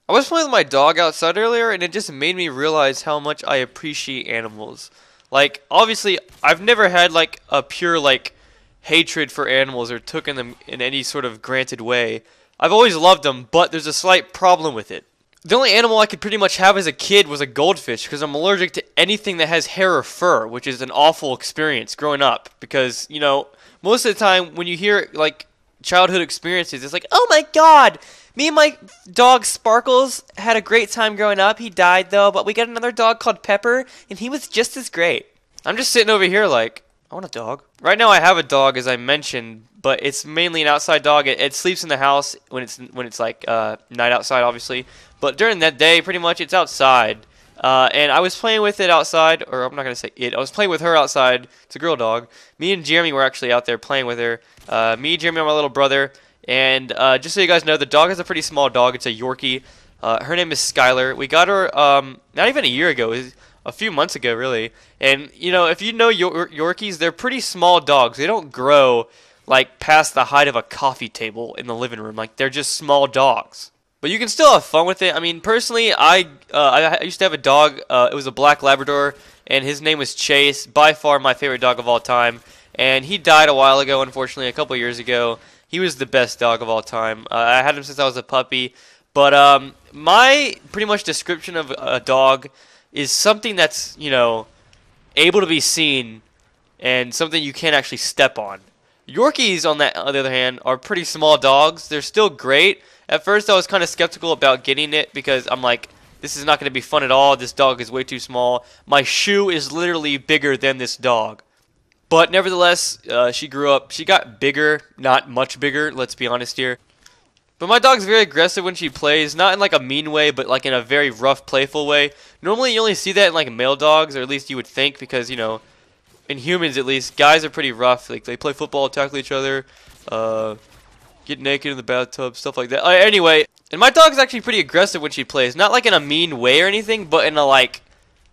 I was playing with my dog outside earlier, and it just made me realize how much I appreciate animals. Like, obviously, I've never had like a pure like hatred for animals or taken them in any sort of granted way. I've always loved them, but there's a slight problem with it. The only animal I could pretty much have as a kid was a goldfish because I'm allergic to anything that has hair or fur, which is an awful experience growing up. Because, most of the time when you hear like childhood experiences, it's like, oh my god, me and my dog Sparkles had a great time growing up. He died though, but we got another dog called Pepper, and he was just as great. I'm just sitting over here like, I want a dog. Right now I have a dog, as I mentioned, but it's mainly an outside dog. It sleeps in the house when it's like night outside, obviously. But during that day, pretty much it's outside. And I was playing with it outside, or I'm not gonna say it. I was playing with her outside. It's a girl dog. Me and Jeremy were actually out there playing with her. Me, Jeremy, and my little brother. And just so you guys know, the dog is a pretty small dog. It's a Yorkie. Her name is Skylar. We got her not even a year ago. It was a few months ago, really. And if you know Yorkies, they're pretty small dogs. They don't grow like past the height of a coffee table in the living room. Like they're just small dogs. But you can still have fun with it. I mean, personally, I used to have a dog. It was a black Labrador, and his name was Chase. By far my favorite dog of all time. And he died a while ago, unfortunately, a couple years ago. He was the best dog of all time. I had him since I was a puppy. But my pretty much description of a dog is something that's, able to be seen and something you can't actually step on. Yorkies, on the other hand, are pretty small dogs. They're still great. At first, I was kind of skeptical about getting it because I'm like, this is not going to be fun at all. This dog is way too small. My shoe is literally bigger than this dog. But nevertheless, she grew up. She got bigger, not much bigger, let's be honest here. But my dog's very aggressive when she plays, not in like a mean way, but like in a very rough, playful way. Normally, you only see that in like male dogs, or at least you would think, because, in humans at least, guys are pretty rough. Like they play football, tackle each other, get naked in the bathtub, stuff like that. Anyway, and my dog's actually pretty aggressive when she plays. Not like in a mean way or anything, but in a like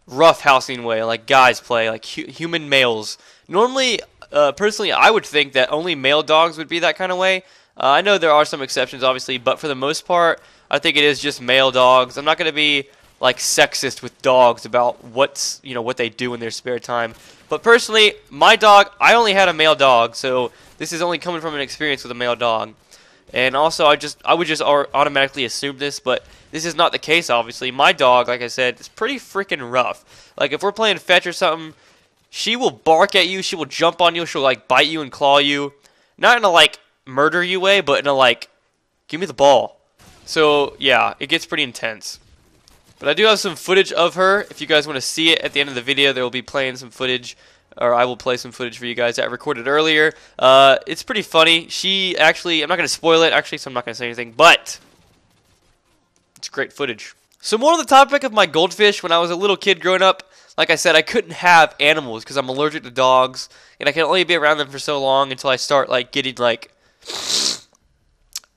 rough housing way, like guys play, like human males. Normally, personally, I would think that only male dogs would be that kind of way. I know there are some exceptions, obviously, but for the most part, I think it is just male dogs. I'm not going to be like sexist with dogs about what they do in their spare time. But personally, my dog, I only had a male dog, so this is only coming from an experience with a male dog. And also, I would just automatically assume this, but this is not the case, obviously. My dog, like I said, is pretty freaking rough. Like, if we're playing fetch or something, she will bark at you, she will jump on you, she'll, like, bite you and claw you. Not in a, like, murder you way, but in a, like, give me the ball. So, yeah, it gets pretty intense. But I do have some footage of her. If you guys want to see it at the end of the video, there will be playing some footage, or I will play some footage for you guys that I recorded earlier. It's pretty funny. She actually, I'm not going to spoil it, actually, so I'm not going to say anything, but it's great footage. So more on the topic of my goldfish, when I was a little kid growing up, like I said, I couldn't have animals because I'm allergic to dogs, and I can only be around them for so long until I start, like, getting, like,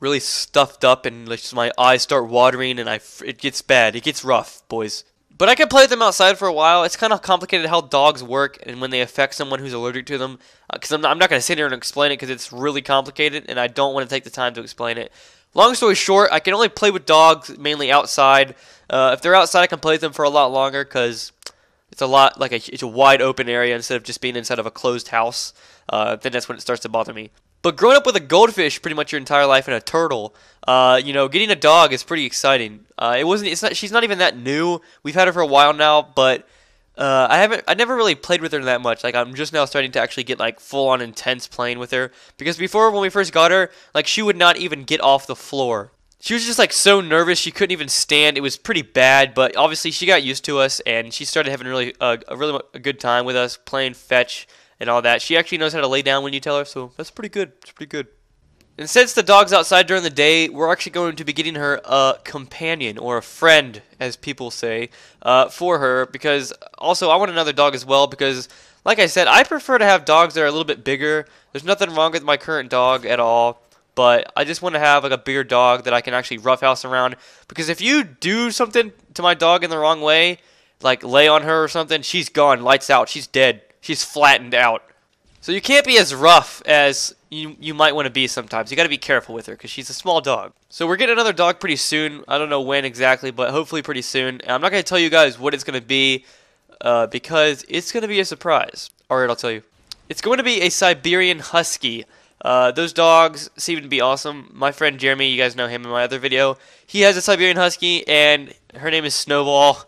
really stuffed up and just my eyes start watering and it gets bad. It gets rough, boys. But I can play with them outside for a while. It's kind of complicated how dogs work and when they affect someone who's allergic to them. Because I'm not going to sit here and explain it because it's really complicated and I don't want to take the time to explain it. Long story short, I can only play with dogs mainly outside. If they're outside, I can play with them for a lot longer because it's a lot like it's a wide open area instead of just being inside of a closed house. Then that's when it starts to bother me. But growing up with a goldfish pretty much your entire life and a turtle, getting a dog is pretty exciting. She's not even that new. We've had her for a while now, but I never really played with her that much. Like I'm just now starting to actually get like full on intense playing with her. Because before when we first got her, like she would not even get off the floor. She was just like so nervous she couldn't even stand. It was pretty bad, but obviously she got used to us and she started having a good time with us playing fetch and all that. She actually knows how to lay down when you tell her, so that's pretty good. It's pretty good. And since the dog's outside during the day, we're actually going to be getting her a companion, or a friend, as people say, for her, because also I want another dog as well, because, like I said, I prefer to have dogs that are a little bit bigger. There's nothing wrong with my current dog at all, but I just want to have like a bigger dog that I can actually roughhouse around, because if you do something to my dog in the wrong way, like lay on her or something, she's gone, lights out, she's dead. She's flattened out. So you can't be as rough as you might want to be sometimes. You got to be careful with her because she's a small dog. So we're getting another dog pretty soon. I don't know when exactly, but hopefully pretty soon. And I'm not going to tell you guys what it's going to be because it's going to be a surprise. Alright, I'll tell you. It's going to be a Siberian Husky. Those dogs seem to be awesome. My friend Jeremy, you guys know him in my other video. He has a Siberian Husky, and her name is Snowball.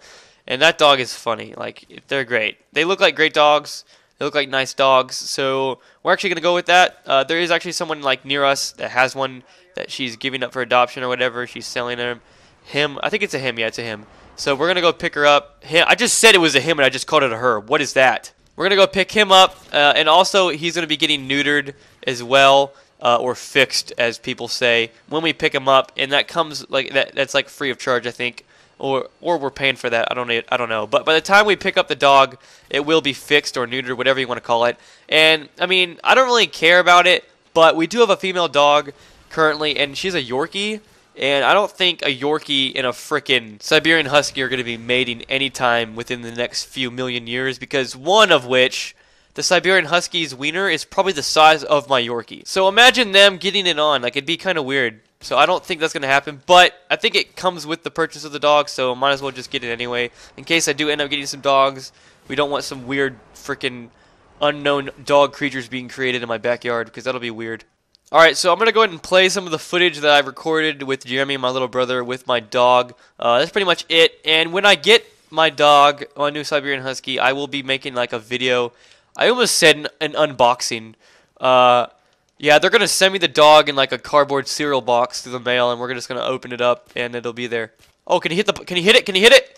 And that dog is funny. Like, they're great. They look like great dogs. They look like nice dogs, so we're actually going to go with that. There is actually someone like near us that has one that she's giving up for adoption or whatever. She's selling him. I think it's a him. Yeah, it's a him. So we're going to go pick her up. I just said it was a him, and I just called it a her. What is that? We're going to go pick him up, and also he's going to be getting neutered as well, or fixed, as people say, when we pick him up, and that comes like that's like free of charge, I think. Or we're paying for that. I don't know. But by the time we pick up the dog, it will be fixed or neutered, whatever you want to call it. And I mean, I don't really care about it, but we do have a female dog currently, and she's a Yorkie. And I don't think a Yorkie and a frickin' Siberian Husky are going to be mating anytime within the next few million years, because one of which, the Siberian Husky's wiener, is probably the size of my Yorkie. So imagine them getting it on. Like, it'd be kind of weird. So I don't think that's going to happen, but I think it comes with the purchase of the dog, so might as well just get it anyway. In case I do end up getting some dogs, we don't want some weird freaking unknown dog creatures being created in my backyard, because that'll be weird. Alright, so I'm going to go ahead and play some of the footage that I've recorded with Jeremy, my little brother, with my dog. That's pretty much it, and when I get my dog, my new Siberian Husky, I will be making like a video. I almost said an unboxing. Yeah, they're going to send me the dog in like a cardboard cereal box through the mail, and we're just going to open it up, and it'll be there. Oh, can he hit can he hit it? Can he hit it?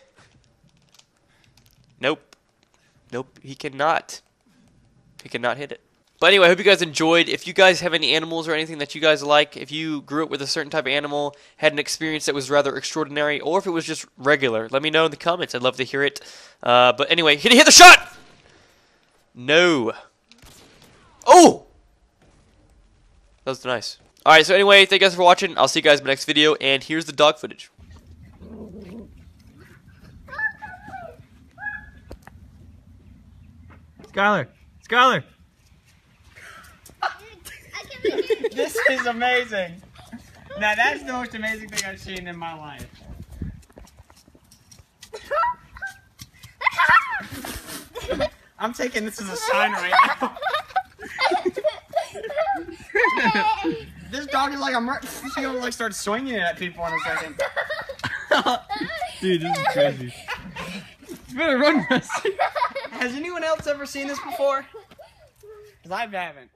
Nope. Nope, he cannot. He cannot hit it. But anyway, I hope you guys enjoyed. If you guys have any animals or anything that you guys like, if you grew up with a certain type of animal, had an experience that was rather extraordinary, or if it was just regular, let me know in the comments. I'd love to hear it. But anyway, hit the shot! No. Oh! That was nice. Alright, so anyway, thank you guys for watching. I'll see you guys in my next video, and here's the dog footage. Skylar! Skylar! This is amazing! Now that's the most amazing thing I've seen in my life. I'm taking this as a sign right now. This dog is like she's gonna like start swinging it at people in a second. Dude, this is crazy. You better run, Messi. Has anyone else ever seen this before? Because I haven't.